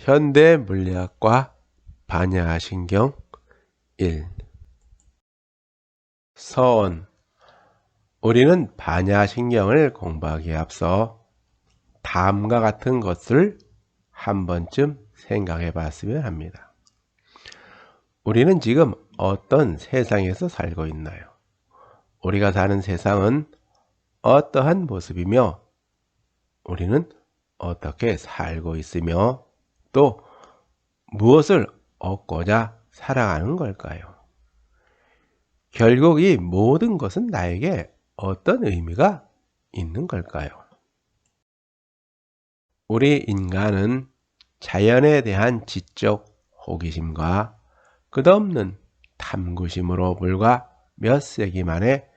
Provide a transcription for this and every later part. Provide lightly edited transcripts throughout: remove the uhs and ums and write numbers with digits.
현대물리학과 반야신경 1. 서원. 우리는 반야신경을 공부하기에 앞서 다음과 같은 것을 한 번쯤 생각해 봤으면 합니다. 우리는 지금 어떤 세상에서 살고 있나요? 우리가 사는 세상은 어떠한 모습이며 우리는 어떻게 살고 있으며 또 무엇을 얻고자 살아가는 걸까요? 결국 이 모든 것은 나에게 어떤 의미가 있는 걸까요? 우리 인간은 자연에 대한 지적 호기심과 끝없는 탐구심으로 불과 몇 세기 만에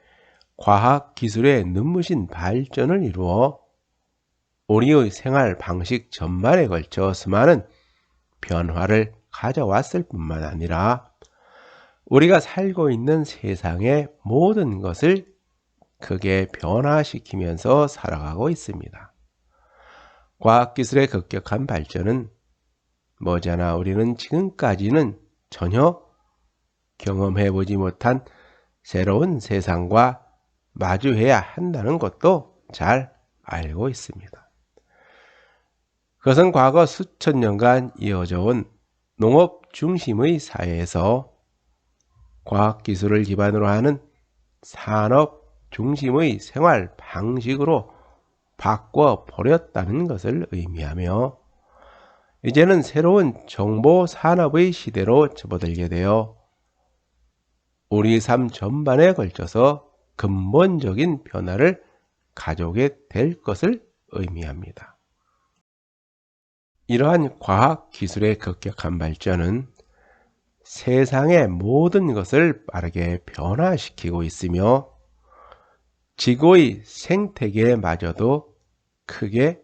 과학기술의 눈부신 발전을 이루어 우리의 생활 방식 전반에 걸쳐 수많은 변화를 가져왔을 뿐만 아니라 우리가 살고 있는 세상의 모든 것을 크게 변화시키면서 살아가고 있습니다. 과학기술의 급격한 발전은 머지않아 우리는 지금까지는 전혀 경험해보지 못한 새로운 세상과 마주해야 한다는 것도 잘 알고 있습니다. 그것은 과거 수천 년간 이어져 온 농업 중심의 사회에서 과학기술을 기반으로 하는 산업 중심의 생활 방식으로 바꿔버렸다는 것을 의미하며 이제는 새로운 정보산업의 시대로 접어들게 되어 우리 삶 전반에 걸쳐서 근본적인 변화를 가져오게 될 것을 의미합니다. 이러한 과학기술의 급격한 발전은 세상의 모든 것을 빠르게 변화시키고 있으며 지구의 생태계마저도 크게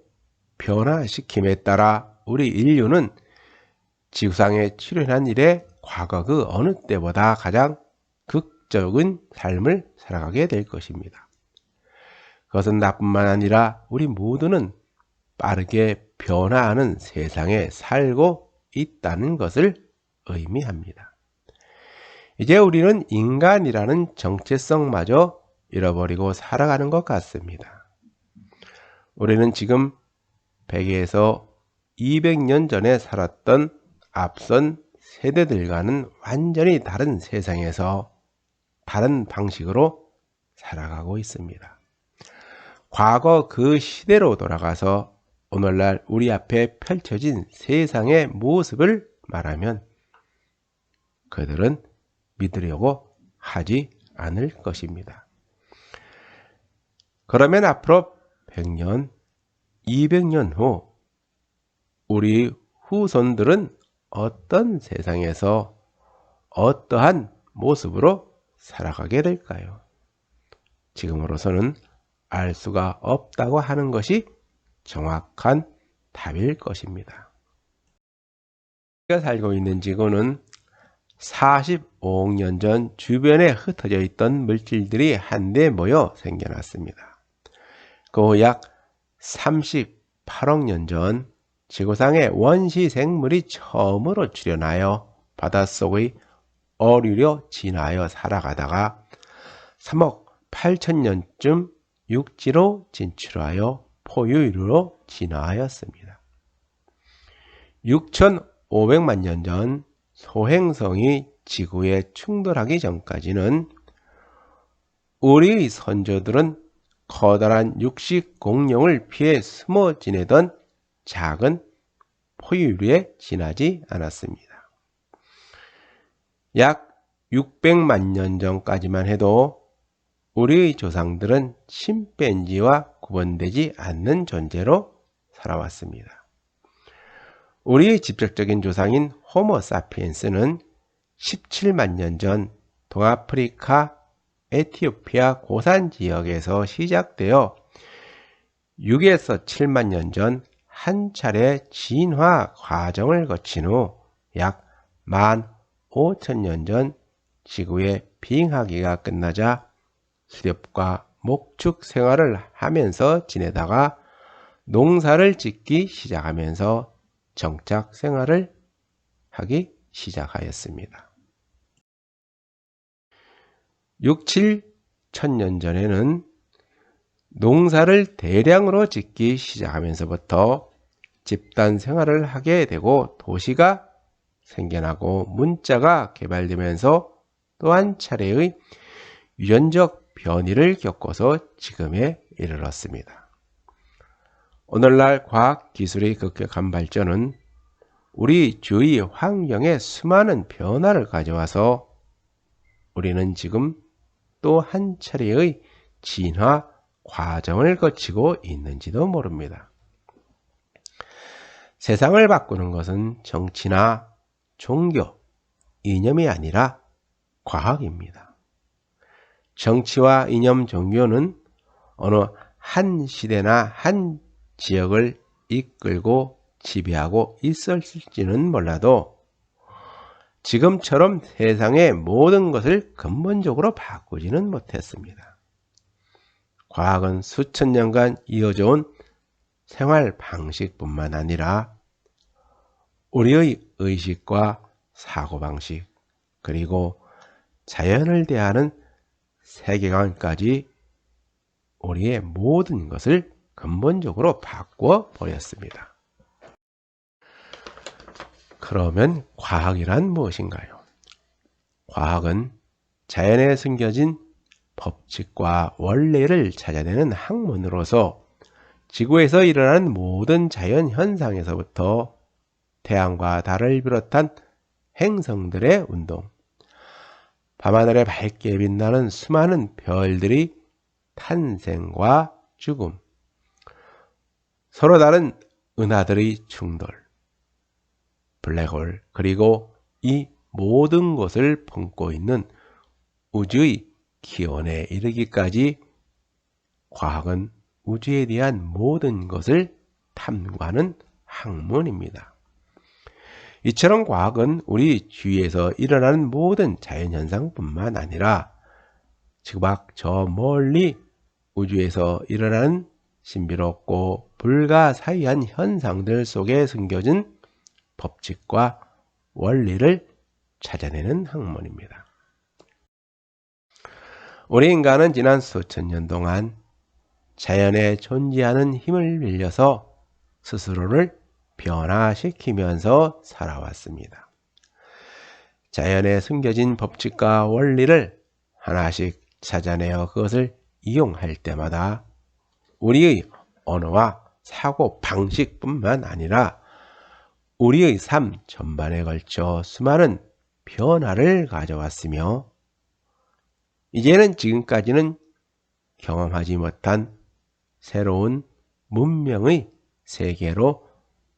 변화시킴에 따라 우리 인류는 지구상에 출현한 이래 과거 그 어느 때보다 가장 극적인 삶을 살아가게 될 것입니다. 그것은 나뿐만 아니라 우리 모두는 빠르게 변화하는 세상에 살고 있다는 것을 의미합니다. 이제 우리는 인간이라는 정체성마저 잃어버리고 살아가는 것 같습니다. 우리는 지금 100에서 200년 전에 살았던 앞선 세대들과는 완전히 다른 세상에서 다른 방식으로 살아가고 있습니다. 과거 그 시대로 돌아가서 오늘날 우리 앞에 펼쳐진 세상의 모습을 말하면 그들은 믿으려고 하지 않을 것입니다. 그러면 앞으로 100년, 200년 후 우리 후손들은 어떤 세상에서 어떠한 모습으로 살아가게 될까요? 지금으로서는 알 수가 없다고 하는 것이 정확한 답일 것입니다. 우리가 살고 있는 지구는 45억 년 전 주변에 흩어져 있던 물질들이 한데 모여 생겨났습니다. 그 후 약 38억 년 전 지구상에 원시 생물이 처음으로 출현하여 바닷속의 어류로 진화하여 살아가다가 3억 8천 년쯤 육지로 진출하여 포유류로 진화하였습니다. 6,500만 년 전 소행성이 지구에 충돌하기 전까지는 우리의 선조들은 커다란 육식 공룡을 피해 숨어 지내던 작은 포유류에 지나지 않았습니다. 약 600만 년 전까지만 해도 우리의 조상들은 침팬지와 구분되지 않는 존재로 살아왔습니다. 우리의 직접적인 조상인 호모 사피엔스는 17만 년 전 동아프리카 에티오피아 고산 지역에서 시작되어 6에서 7만 년 전 한 차례 진화 과정을 거친 후 약 15,000년 전 지구의 빙하기가 끝나자 수렵과 목축 생활을 하면서 지내다가 농사를 짓기 시작하면서 정착 생활을 하기 시작하였습니다. 6, 7 천년 전에는 농사를 대량으로 짓기 시작하면서부터 집단 생활을 하게 되고 도시가 생겨나고 문자가 개발되면서 또 한 차례의 유전적 변이를 겪어서 지금에 이르렀습니다. 오늘날 과학기술의 급격한 발전은 우리 주위 환경에 수많은 변화를 가져와서 우리는 지금 또 한 차례의 진화 과정을 거치고 있는지도 모릅니다. 세상을 바꾸는 것은 정치나 종교, 이념이 아니라 과학입니다. 정치와 이념, 종교는 어느 한 시대나 한 지역을 이끌고 지배하고 있었을지는 몰라도 지금처럼 세상의 모든 것을 근본적으로 바꾸지는 못했습니다. 과학은 수천 년간 이어져 온 생활 방식뿐만 아니라 우리의 의식과 사고방식, 그리고 자연을 대하는 세계관까지 우리의 모든 것을 근본적으로 바꾸어 버렸습니다. 그러면 과학이란 무엇인가요? 과학은 자연에 숨겨진 법칙과 원리를 찾아내는 학문으로서 지구에서 일어나는 모든 자연 현상에서부터 태양과 달을 비롯한 행성들의 운동, 밤하늘에 밝게 빛나는 수많은 별들의 탄생과 죽음, 서로 다른 은하들의 충돌, 블랙홀, 그리고 이 모든 것을 품고 있는 우주의 기원에 이르기까지 과학은 우주에 대한 모든 것을 탐구하는 학문입니다. 이처럼 과학은 우리 주위에서 일어나는 모든 자연현상뿐만 아니라 지구 밖 저 멀리 우주에서 일어나는 신비롭고 불가사의한 현상들 속에 숨겨진 법칙과 원리를 찾아내는 학문입니다. 우리 인간은 지난 수천 년 동안 자연에 존재하는 힘을 빌려서 스스로를 변화시키면서 살아왔습니다. 자연에 숨겨진 법칙과 원리를 하나씩 찾아내어 그것을 이용할 때마다 우리의 언어와 사고 방식뿐만 아니라 우리의 삶 전반에 걸쳐 수많은 변화를 가져왔으며 이제는 지금까지는 경험하지 못한 새로운 문명의 세계로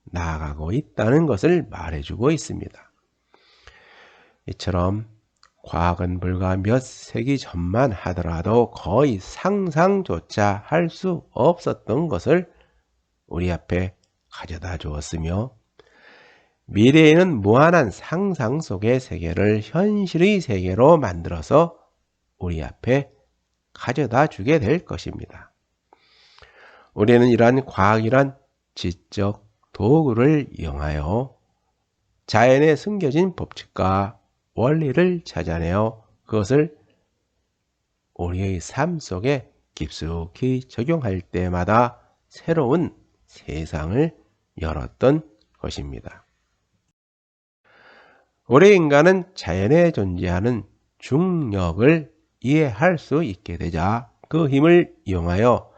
나아가고 있다는 것을 말해주고 있습니다. 이처럼 과학은 불과 몇 세기 전만 하더라도 거의 상상조차 할 수 없었던 것을 우리 앞에 가져다 주었으며 미래에는 무한한 상상 속의 세계를 현실의 세계로 만들어서 우리 앞에 가져다 주게 될 것입니다. 우리는 이러한 과학이란 지적 도구를 이용하여 자연에 숨겨진 법칙과 원리를 찾아내어 그것을 우리의 삶 속에 깊숙이 적용할 때마다 새로운 세상을 열었던 것입니다. 우리 인간은 자연에 존재하는 중력을 이해할 수 있게 되자 그 힘을 이용하여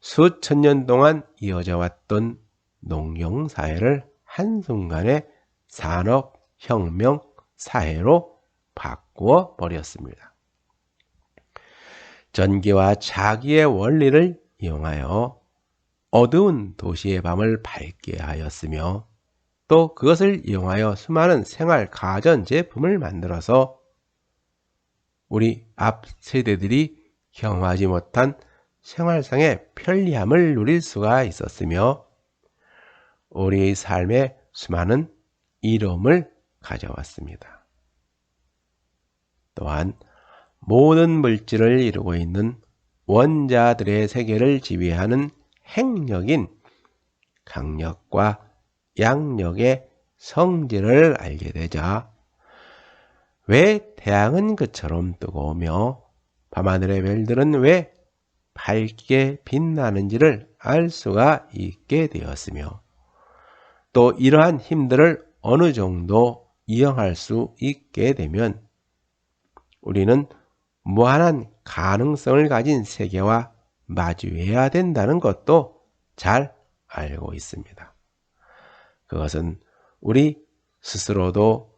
수천 년 동안 이어져 왔던 농경사회를 한순간에 산업혁명 사회로 바꾸어 버렸습니다. 전기와 자기의 원리를 이용하여 어두운 도시의 밤을 밝게 하였으며 또 그것을 이용하여 수많은 생활 가전제품을 만들어서 우리 앞 세대들이 경험하지 못한 생활상의 편리함을 누릴 수가 있었으며 우리의 삶에 수많은 이로움을 가져왔습니다. 또한 모든 물질을 이루고 있는 원자들의 세계를 지배하는 핵력인 강력과 양력의 성질을 알게 되자 왜 태양은 그처럼 뜨거우며 밤하늘의 별들은 왜 밝게 빛나는지를 알 수가 있게 되었으며 또 이러한 힘들을 어느 정도 이용할 수 있게 되면 우리는 무한한 가능성을 가진 세계와 마주해야 된다는 것도 잘 알고 있습니다. 그것은 우리 스스로도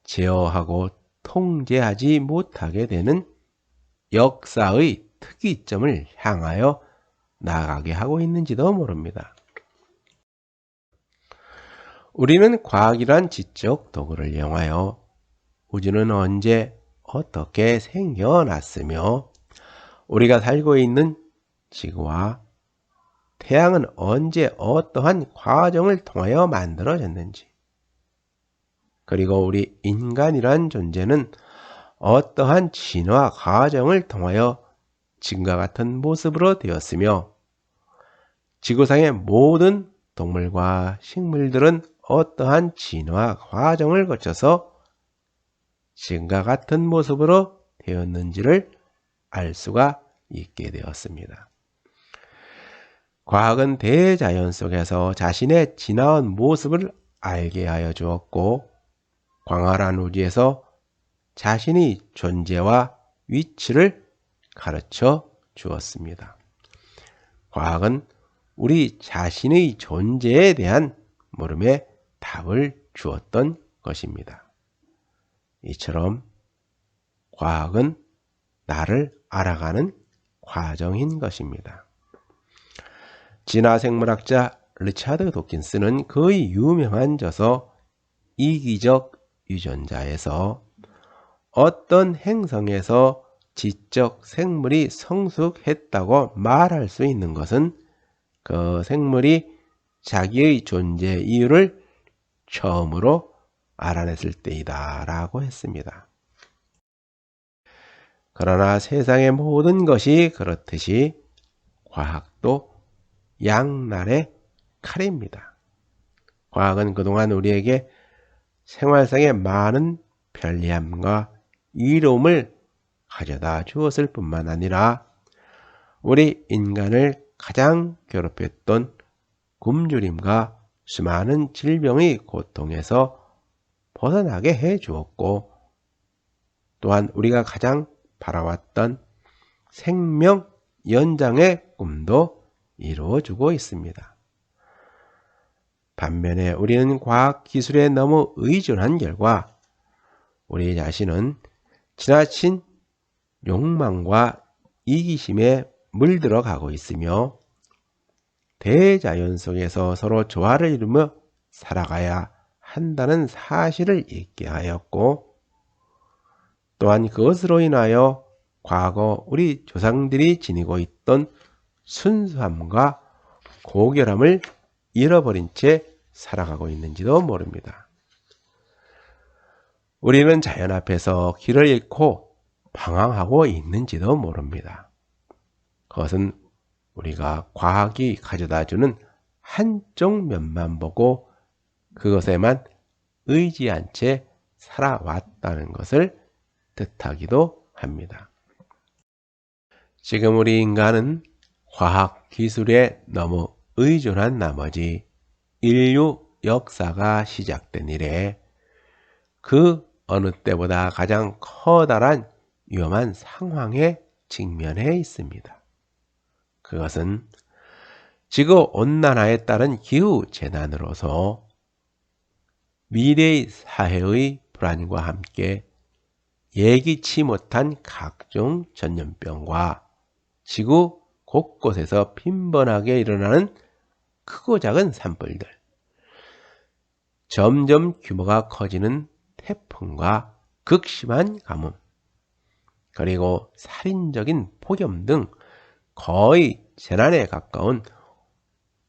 제어하고 통제하지 못하게 되는 역사의 특이점을 향하여 나아가게 하고 있는지도 모릅니다. 우리는 과학이란 지적 도구를 이용하여 우주는 언제 어떻게 생겨났으며 우리가 살고 있는 지구와 태양은 언제 어떠한 과정을 통하여 만들어졌는지 그리고 우리 인간이란 존재는 어떠한 진화 과정을 통하여 지금과 같은 모습으로 되었으며 지구상의 모든 동물과 식물들은 어떠한 진화 과정을 거쳐서 지금과 같은 모습으로 되었는지를 알 수가 있게 되었습니다. 과학은 대자연 속에서 자신의 지나온 모습을 알게 하여 주었고 광활한 우주에서 자신의 존재와 위치를 가르쳐 주었습니다. 과학은 우리 자신의 존재에 대한 물음에 답을 주었던 것입니다. 이처럼 과학은 나를 알아가는 과정인 것입니다. 진화생물학자 리차드 도킨스는 그의 유명한 저서 이기적 유전자에서 어떤 행성에서 지적 생물이 성숙했다고 말할 수 있는 것은 그 생물이 자기의 존재 이유를 처음으로 알아냈을 때이다 라고 했습니다. 그러나 세상의 모든 것이 그렇듯이 과학도 양날의 칼입니다. 과학은 그동안 우리에게 생활상의 많은 편리함과 이로움을 가져다 주었을 뿐만 아니라 우리 인간을 가장 괴롭혔던 굶주림과 수많은 질병의 고통에서 벗어나게 해 주었고 또한 우리가 가장 바라왔던 생명 연장의 꿈도 이루어주고 있습니다. 반면에 우리는 과학기술에 너무 의존한 결과 우리 자신은 지나친 욕망과 이기심에 물들어 가고 있으며 대자연 속에서 서로 조화를 이루며 살아가야 한다는 사실을 잊게 하였고 또한 그것으로 인하여 과거 우리 조상들이 지니고 있던 순수함과 고결함을 잃어버린 채 살아가고 있는지도 모릅니다. 우리는 자연 앞에서 길을 잃고 방황하고 있는지도 모릅니다. 그것은 우리가 과학이 가져다주는 한쪽 면만 보고 그것에만 의지한 채 살아왔다는 것을 뜻하기도 합니다. 지금 우리 인간은 과학 기술에 너무 의존한 나머지 인류 역사가 시작된 이래 그 어느 때보다 가장 커다란 위험한 상황에 직면해 있습니다. 그것은 지구온난화에 따른 기후재난으로서 미래의 사회의 불안과 함께 예기치 못한 각종 전염병과 지구 곳곳에서 빈번하게 일어나는 크고 작은 산불들, 점점 규모가 커지는 태풍과 극심한 가뭄, 그리고 살인적인 폭염 등 거의 재난에 가까운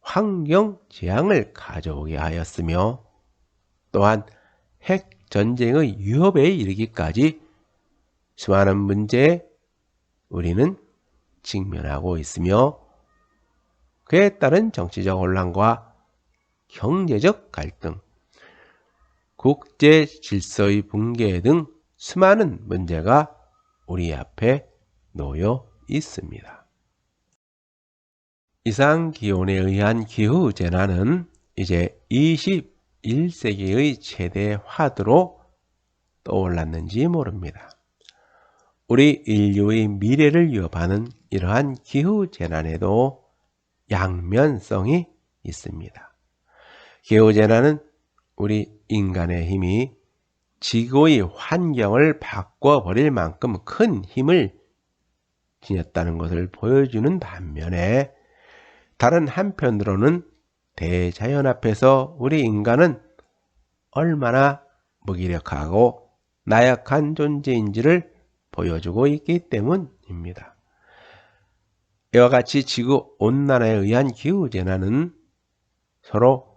환경재앙을 가져오게 하였으며 또한 핵전쟁의 위협에 이르기까지 수많은 문제에 우리는 직면하고 있으며 그에 따른 정치적 혼란과 경제적 갈등, 국제 질서의 붕괴 등 수많은 문제가 우리 앞에 놓여 있습니다. 이상기온에 의한 기후재난은 이제 21세기의 최대 화두로 떠올랐는지 모릅니다. 우리 인류의 미래를 위협하는 이러한 기후재난에도 양면성이 있습니다. 기후재난은 우리 인간의 힘이 지구의 환경을 바꿔버릴 만큼 큰 힘을 지녔다는 것을 보여주는 반면에 다른 한편으로는 대자연 앞에서 우리 인간은 얼마나 무기력하고 나약한 존재인지를 보여주고 있기 때문입니다. 이와 같이 지구온난화에 의한 기후재난은 서로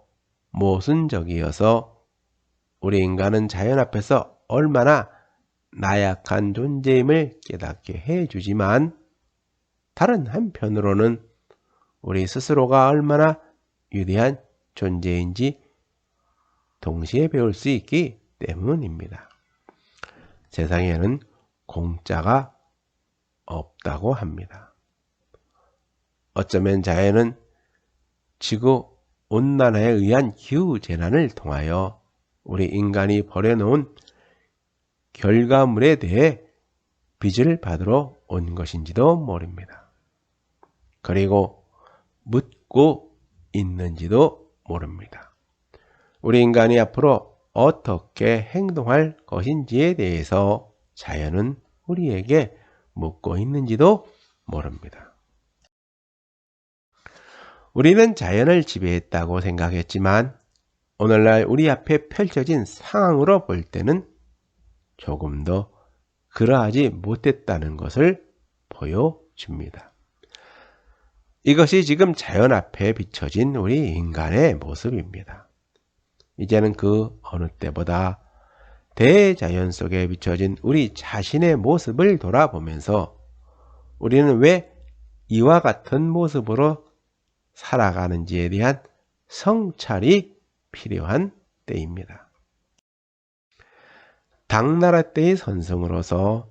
모순적이어서 우리 인간은 자연 앞에서 얼마나 나약한 존재임을 깨닫게 해주지만 다른 한편으로는 우리 스스로가 얼마나 위대한 존재인지 동시에 배울 수 있기 때문입니다. 세상에는 공짜가 없다고 합니다. 어쩌면 자연은 지구 온난화에 의한 기후재난을 통하여 우리 인간이 버려놓은 결과물에 대해 빚을 받으러 온 것인지도 모릅니다. 그리고 묻고 있는지도 모릅니다. 우리 인간이 앞으로 어떻게 행동할 것인지에 대해서 자연은 우리에게 묻고 있는지도 모릅니다. 우리는 자연을 지배했다고 생각했지만 오늘날 우리 앞에 펼쳐진 상황으로 볼 때는 조금 더 그러하지 못했다는 것을 보여줍니다. 이것이 지금 자연 앞에 비춰진 우리 인간의 모습입니다. 이제는 그 어느 때보다 대자연 속에 비춰진 우리 자신의 모습을 돌아보면서 우리는 왜 이와 같은 모습으로 살아가는지에 대한 성찰이 필요한 때입니다. 당나라 때의 선성으로서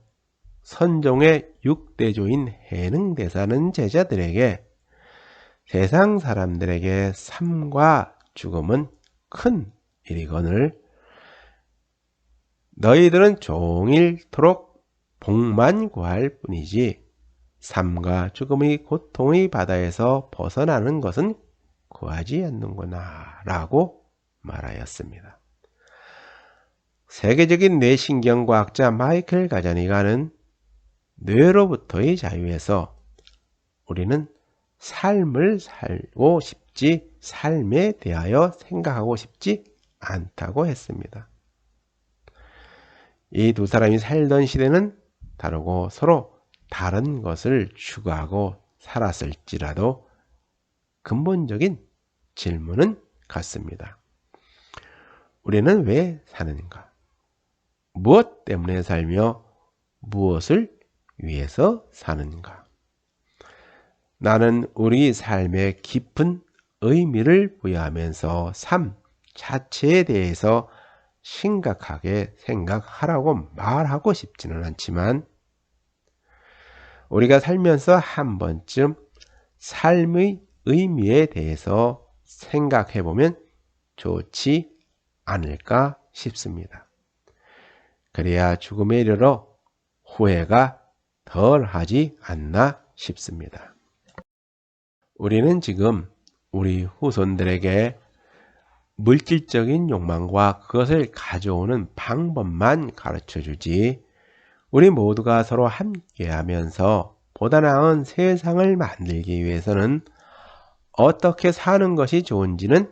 선종의 6대조인 해능대사는 제자들에게 세상 사람들에게 삶과 죽음은 큰 일이거늘 너희들은 종일토록 복만 구할 뿐이지 삶과 죽음의 고통의 바다에서 벗어나는 것은 구하지 않는구나 라고 말하였습니다. 세계적인 뇌신경과학자 마이클 가자니가는 뇌로부터의 자유에서 우리는 삶을 살고 싶지 삶에 대하여 생각하고 싶지 않다고 했습니다. 이 두 사람이 살던 시대는 다르고 서로 다른 것을 추구하고 살았을지라도 근본적인 질문은 같습니다. 우리는 왜 사는가? 무엇 때문에 살며 무엇을 위해서 사는가? 나는 우리 삶에 깊은 의미를 부여하면서 삶 자체에 대해서 심각하게 생각하라고 말하고 싶지는 않지만 우리가 살면서 한 번쯤 삶의 의미에 대해서 생각해 보면 좋지 않을까 싶습니다. 그래야 죽음에 이르러 후회가 덜 하지 않나 싶습니다. 우리는 지금 우리 후손들에게 물질적인 욕망과 그것을 가져오는 방법만 가르쳐주지 우리 모두가 서로 함께하면서 보다 나은 세상을 만들기 위해서는 어떻게 사는 것이 좋은지는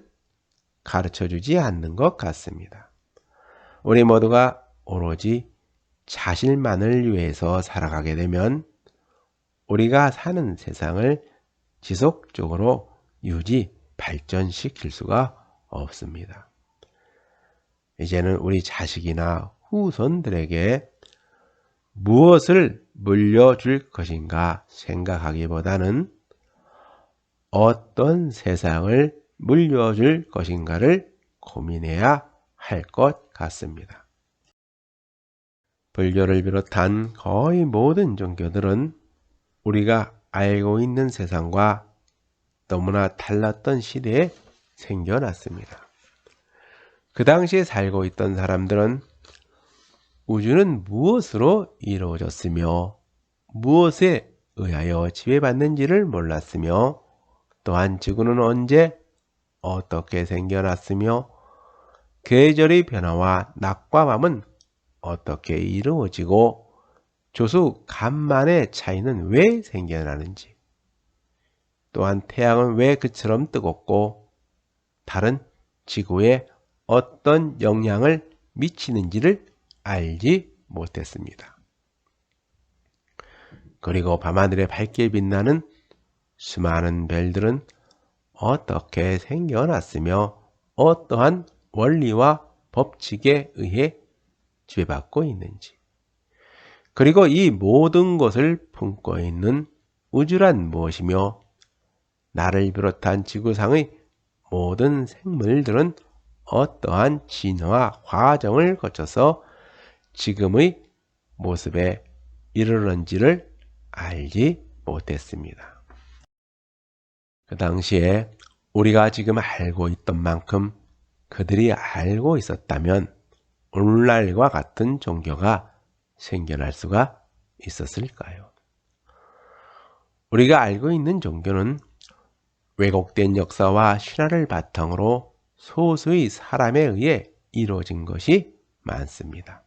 가르쳐주지 않는 것 같습니다. 우리 모두가 오로지 자신만을 위해서 살아가게 되면 우리가 사는 세상을 지속적으로 유지, 발전시킬 수가 없습니다. 이제는 우리 자식이나 후손들에게 무엇을 물려줄 것인가 생각하기보다는 어떤 세상을 물려줄 것인가를 고민해야 할 것 같습니다. 불교를 비롯한 거의 모든 종교들은 우리가 알고 있는 세상과 너무나 달랐던 시대에 생겨났습니다. 그 당시에 살고 있던 사람들은 우주는 무엇으로 이루어졌으며 무엇에 의하여 지배받는지를 몰랐으며 또한 지구는 언제 어떻게 생겨났으며 계절의 변화와 낮과 밤은 어떻게 이루어지고 조수 간만의 차이는 왜 생겨나는지, 또한 태양은 왜 그처럼 뜨겁고 달은 지구에 어떤 영향을 미치는지를 알지 못했습니다. 그리고 밤하늘에 밝게 빛나는 수많은 별들은 어떻게 생겨났으며 어떠한 원리와 법칙에 의해 지배받고 있는지, 그리고 이 모든 것을 품고 있는 우주란 무엇이며 나를 비롯한 지구상의 모든 생물들은 어떠한 진화 과정을 거쳐서 지금의 모습에 이르는지를 알지 못했습니다. 그 당시에 우리가 지금 알고 있던 만큼 그들이 알고 있었다면 오늘날과 같은 종교가 생겨날 수가 있었을까요? 우리가 알고 있는 종교는 왜곡된 역사와 신화를 바탕으로 소수의 사람에 의해 이루어진 것이 많습니다.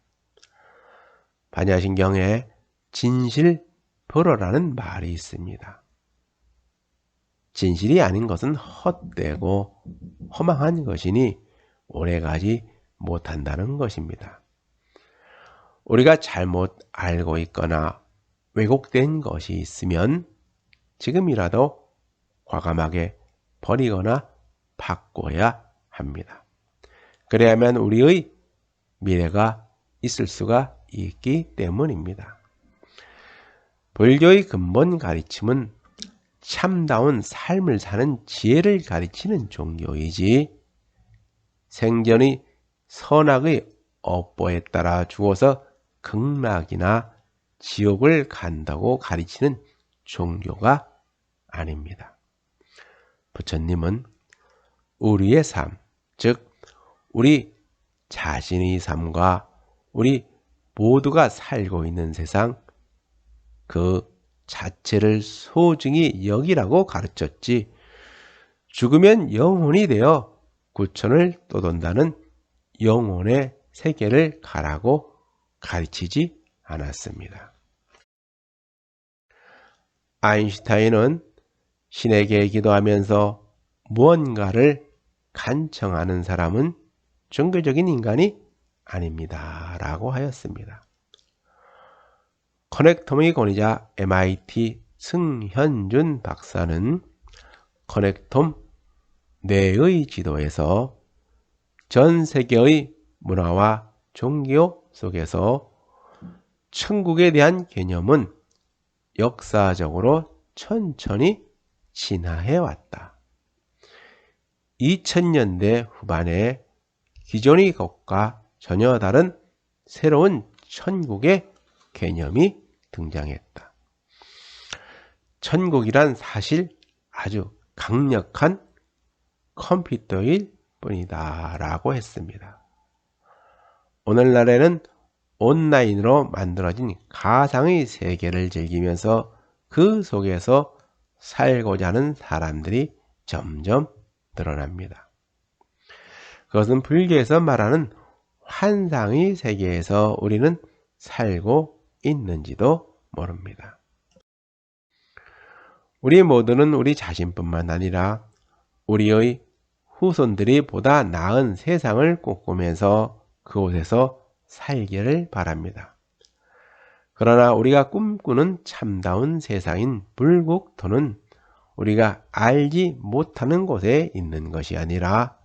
반야신경에 진실불허라는 말이 있습니다. 진실이 아닌 것은 헛되고 허망한 것이니 오래가지 못한다는 것입니다. 우리가 잘못 알고 있거나 왜곡된 것이 있으면 지금이라도 과감하게 버리거나 바꿔야 합니다. 그래야만 우리의 미래가 있을 수가 있기 때문입니다. 불교의 근본 가르침은 참다운 삶을 사는 지혜를 가르치는 종교이지 생전의 선악의 업보에 따라 죽어서 극락이나 지옥을 간다고 가르치는 종교가 아닙니다. 부처님은 우리의 삶, 즉 우리 자신의 삶과 우리 모두가 살고 있는 세상 그 자체를 소중히 여기라고 가르쳤지 죽으면 영혼이 되어 구천을 떠돈다는 영혼의 세계를 가라고 가르치지 않았습니다. 아인슈타인은 신에게 기도하면서 무언가를 간청하는 사람은 종교적인 인간이 아닙니다 라고 하였습니다. 커넥텀의 권위자 MIT 승현준 박사는 커넥텀 뇌의 지도에서 전 세계의 문화와 종교 속에서 천국에 대한 개념은 역사적으로 천천히 진화해 왔다. 2000년대 후반에 기존의 것과 전혀 다른 새로운 천국의 개념이 등장했다. 천국이란 사실 아주 강력한 컴퓨터일 뿐이다 라고 했습니다. 오늘날에는 온라인으로 만들어진 가상의 세계를 즐기면서 그 속에서 살고자 하는 사람들이 점점 늘어납니다. 그것은 불교에서 말하는 환상의 세계에서 우리는 살고 있는지도 모릅니다. 우리 모두는 우리 자신뿐만 아니라 우리의 후손들이 보다 나은 세상을 꿈꾸면서 그곳에서 살기를 바랍니다. 그러나 우리가 꿈꾸는 참다운 세상인 불국토는 우리가 알지 못하는 곳에 있는 것이 아니라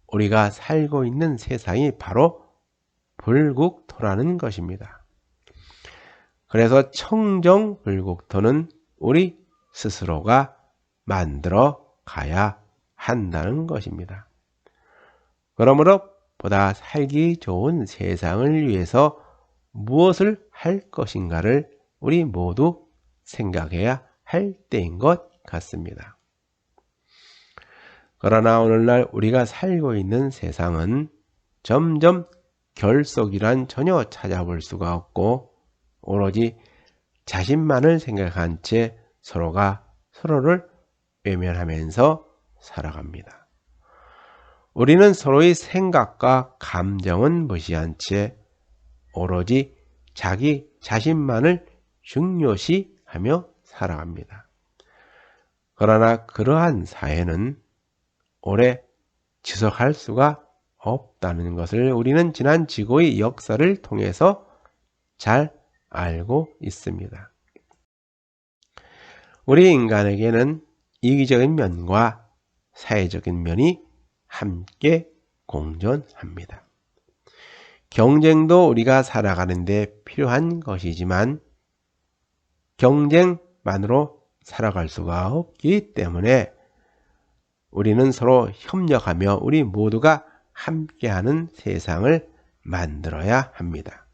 우리가 살고 있는 세상이 바로 불국토라는 것입니다. 그래서 청정불국토는 우리 스스로가 만들어 가야 한다는 것입니다. 그러므로 보다 살기 좋은 세상을 위해서 무엇을 할 것인가를 우리 모두 생각해야 할 때인 것 같습니다. 그러나 오늘날 우리가 살고 있는 세상은 점점 결속이란 전혀 찾아볼 수가 없고 오로지 자신만을 생각한 채 서로가 서로를 외면하면서 살아갑니다. 우리는 서로의 생각과 감정은 무시한 채 오로지 자기 자신만을 중요시하며 살아갑니다. 그러나 그러한 사회는 오래 지속할 수가 없다는 것을 우리는 지난 지구의 역사를 통해서 잘 알고 있습니다. 우리 인간에게는 이기적인 면과 사회적인 면이 함께 공존합니다. 경쟁도 우리가 살아가는 데 필요한 것이지만 경쟁만으로 살아갈 수가 없기 때문에 우리는 서로 협력하며 우리 모두가 함께하는 세상을 만들어야 합니다.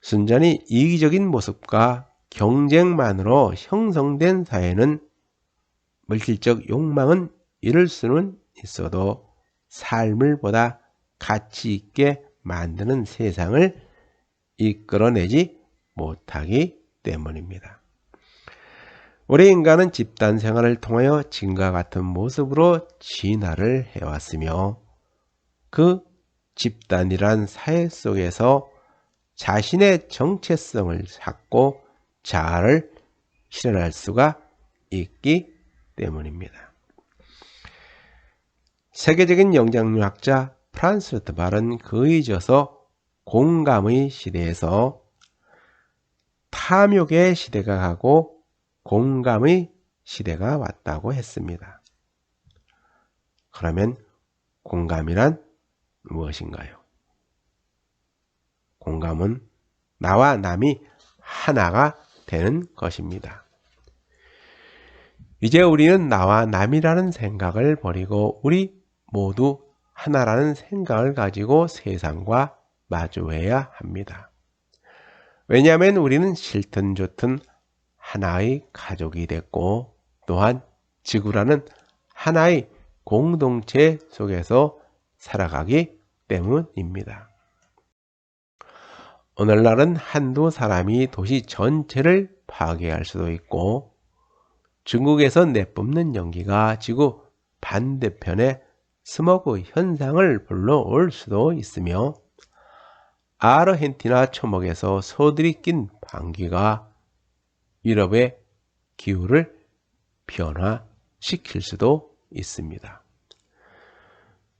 순전히 이기적인 모습과 경쟁만으로 형성된 사회는 물질적 욕망은 이룰 수는 있어도 삶을 보다 가치 있게 만드는 세상을 이끌어내지 못하기 때문입니다. 우리 인간은 집단 생활을 통하여 지금과 같은 모습으로 진화를 해왔으며 그 집단이란 사회 속에서 자신의 정체성을 찾고 자아를 실현할 수가 있기 때문입니다. 세계적인 영장류학자 프란스 드발은 그의 저서 공감의 시대에서 탐욕의 시대가 가고 공감의 시대가 왔다고 했습니다. 그러면 공감이란 무엇인가요? 공감은 나와 남이 하나가 되는 것입니다. 이제 우리는 나와 남이라는 생각을 버리고 우리 모두 하나라는 생각을 가지고 세상과 마주해야 합니다. 왜냐하면 우리는 싫든 좋든 하나의 가족이 됐고 또한 지구라는 하나의 공동체 속에서 살아가기 때문입니다. 오늘날은 한두 사람이 도시 전체를 파괴할 수도 있고 중국에서 내뿜는 연기가 지구 반대편에 스모그 현상을 불러올 수도 있으며 아르헨티나 초목에서 소들이 낀 방귀가 유럽의 기후를 변화시킬 수도 있습니다.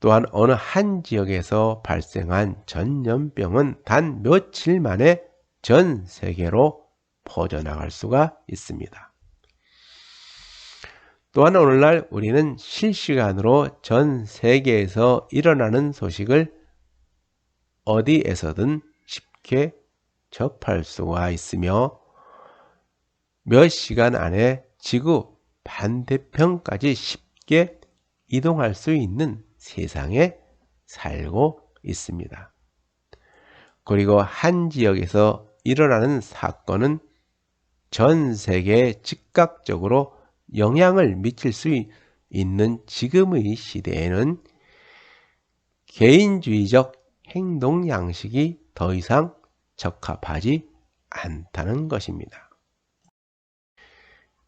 또한 어느 한 지역에서 발생한 전염병은 단 며칠 만에 전 세계로 퍼져나갈 수가 있습니다. 또한 오늘날 우리는 실시간으로 전 세계에서 일어나는 소식을 어디에서든 쉽게 접할 수가 있으며 몇 시간 안에 지구 반대편까지 쉽게 이동할 수 있는 세상에 살고 있습니다. 그리고 한 지역에서 일어나는 사건은 전 세계에 즉각적으로 영향을 미칠 수 있는 지금의 시대에는 개인주의적 행동 양식이 더 이상 적합하지 않다는 것입니다.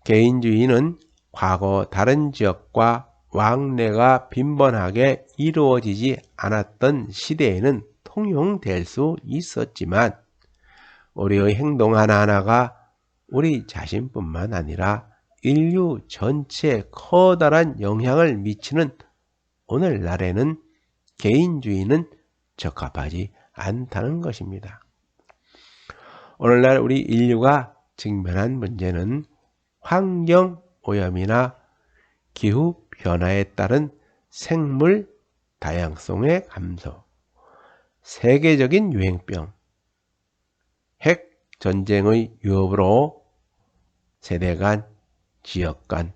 개인주의는 과거 다른 지역과 왕래가 빈번하게 이루어지지 않았던 시대에는 통용될 수 있었지만 우리의 행동 하나하나가 우리 자신뿐만 아니라 인류 전체에 커다란 영향을 미치는 오늘날에는 개인주의는 적합하지 않다는 것입니다. 오늘날 우리 인류가 직면한 문제는 환경오염이나 기후변화에 따른 생물 다양성의 감소, 세계적인 유행병, 핵전쟁의 위협으로 세대 간, 지역 간,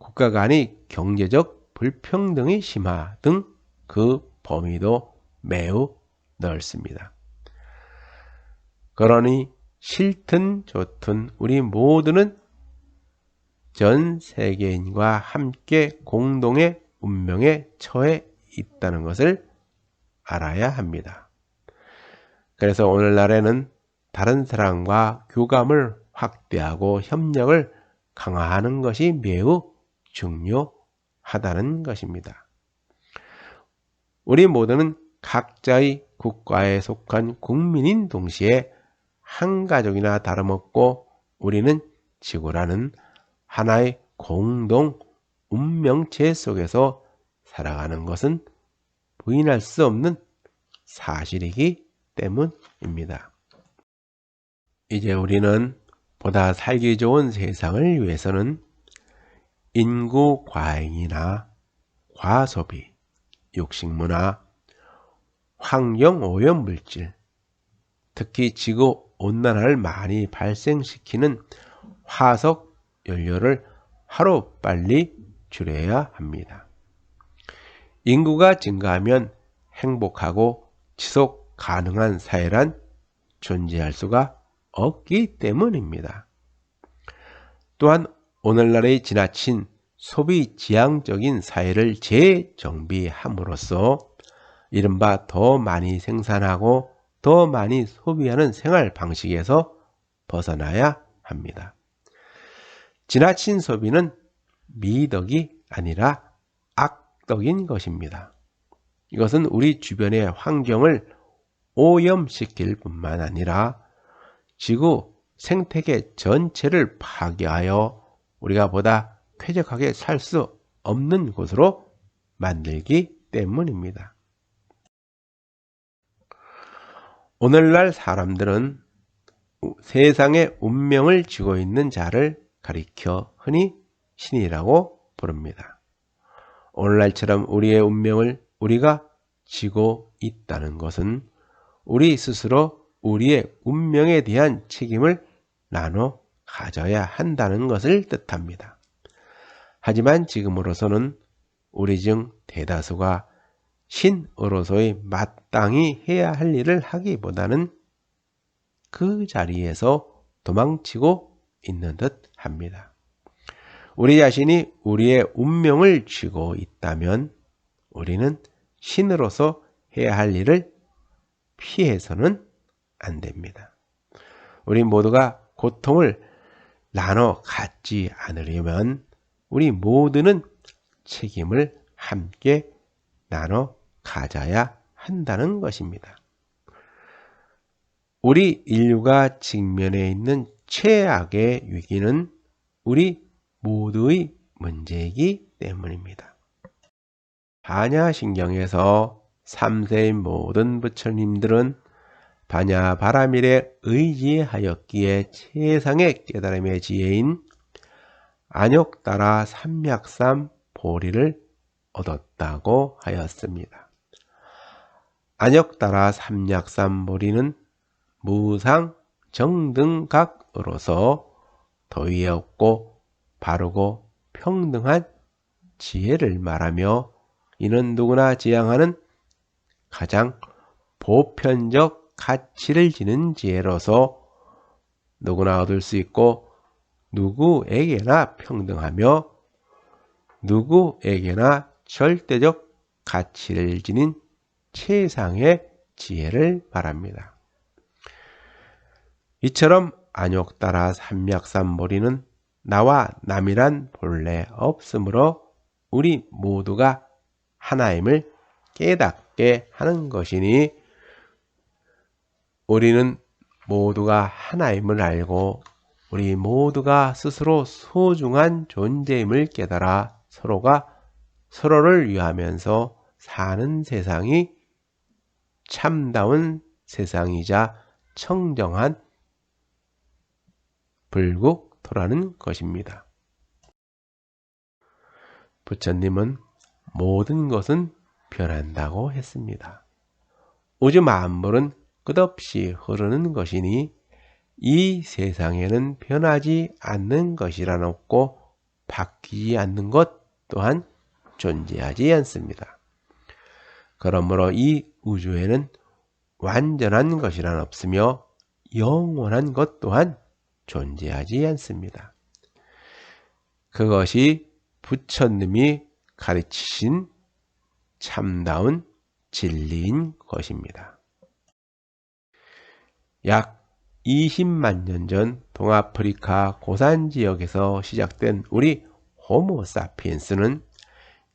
국가 간의 경제적 불평등이 심화 등 그 범위도 매우 넓습니다. 그러니 싫든 좋든 우리 모두는 전 세계인과 함께 공동의 운명에 처해 있다는 것을 알아야 합니다. 그래서 오늘날에는 다른 사람과 교감을 확대하고 협력을 강화하는 것이 매우 중요하다는 것입니다. 우리 모두는 각자의 국가에 속한 국민인 동시에 한 가족이나 다름없고 우리는 지구라는 하나의 공동 운명체 속에서 살아가는 것은 부인할 수 없는 사실이기 때문입니다. 이제 우리는 보다 살기 좋은 세상을 위해서는 인구 과잉이나 과소비, 육식문화, 환경오염 물질, 특히 지구온난화를 많이 발생시키는 화석 연료를 하루빨리 줄여야 합니다. 인구가 증가하면 행복하고 지속 가능한 사회란 존재할 수가 없기 때문입니다. 또한 오늘날의 지나친 소비 지향적인 사회를 재정비함으로써 이른바 더 많이 생산하고 더 많이 소비하는 생활 방식에서 벗어나야 합니다. 지나친 소비는 미덕이 아니라 악덕인 것입니다. 이것은 우리 주변의 환경을 오염시킬 뿐만 아니라 지구 생태계 전체를 파괴하여 우리가 보다 쾌적하게 살 수 없는 곳으로 만들기 때문입니다. 오늘날 사람들은 세상의 운명을 쥐고 있는 자를 가리켜 흔히 신이라고 부릅니다. 오늘날처럼 우리의 운명을 우리가 쥐고 있다는 것은 우리 스스로 우리의 운명에 대한 책임을 나눠 가져야 한다는 것을 뜻합니다. 하지만 지금으로서는 우리 중 대다수가 신으로서의 마땅히 해야 할 일을 하기보다는 그 자리에서 도망치고 있는 듯 합니다. 우리 자신이 우리의 운명을 쥐고 있다면 우리는 신으로서 해야 할 일을 피해서는 안 됩니다. 우리 모두가 고통을 나눠 갖지 않으려면 우리 모두는 책임을 함께 나눠 가져야 한다는 것입니다. 우리 인류가 직면해 있는 최악의 위기는 우리 모두의 문제이기 때문입니다. 반야신경에서 3세의 모든 부처님들은 반야바라밀에 의지하였기에 최상의 깨달음의 지혜인 안욕따라 삼약삼 보리를 얻었다고 하였습니다. 안욕따라 삼약삼 보리는 무상 정등각으로서 도의에 없고 바르고 평등한 지혜를 말하며 이는 누구나 지향하는 가장 보편적 가치를 지닌 지혜로서 누구나 얻을 수 있고 누구에게나 평등하며 누구에게나 절대적 가치를 지닌 최상의 지혜를 말합니다. 이처럼 안욕따라 삼약삼보리는 나와 남이란 본래 없으므로 우리 모두가 하나임을 깨닫게 하는 것이니 우리는 모두가 하나임을 알고 우리 모두가 스스로 소중한 존재임을 깨달아 서로가 서로를 위하면서 사는 세상이 참다운 세상이자 청정한 불국토라는 것입니다. 부처님은 모든 것은 변한다고 했습니다. 우주 만물은 끝없이 흐르는 것이니 이 세상에는 변하지 않는 것이란 없고 바뀌지 않는 것 또한 존재하지 않습니다. 그러므로 이 우주에는 완전한 것이란 없으며 영원한 것 또한 존재하지 않습니다. 그것이 부처님이 가르치신 참다운 진리인 것입니다. 약 20만 년 전 동아프리카 고산 지역에서 시작된 우리 호모 사피엔스는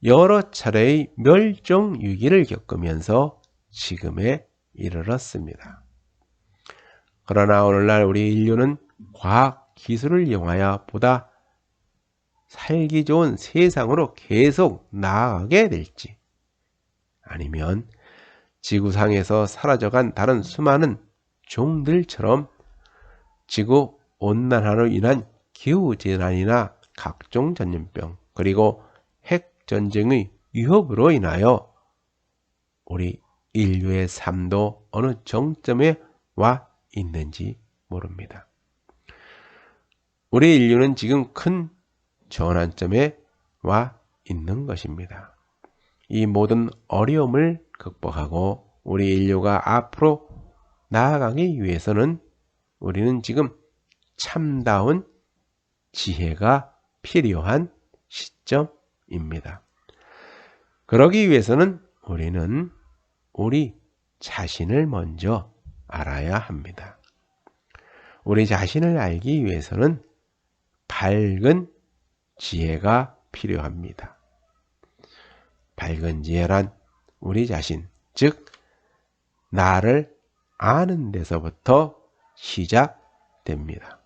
여러 차례의 멸종 위기를 겪으면서 지금에 이르렀습니다. 그러나 오늘날 우리 인류는 과학 기술을 이용하여 보다 살기 좋은 세상으로 계속 나아가게 될지, 아니면 지구상에서 사라져간 다른 수많은 종들처럼 지구 온난화로 인한 기후재난이나 각종 전염병 그리고 핵전쟁의 위협으로 인하여 우리 인류의 삶도 어느 정점에 와 있는지 모릅니다. 우리 인류는 지금 큰 전환점에 와 있는 것입니다. 이 모든 어려움을 극복하고 우리 인류가 앞으로 나아가기 위해서는 우리는 지금 참다운 지혜가 필요한 시점입니다. 그러기 위해서는 우리는 우리 자신을 먼저 알아야 합니다. 우리 자신을 알기 위해서는 밝은 지혜가 필요합니다. 밝은 지혜란 우리 자신, 즉 나를 아는 데서부터 시작됩니다.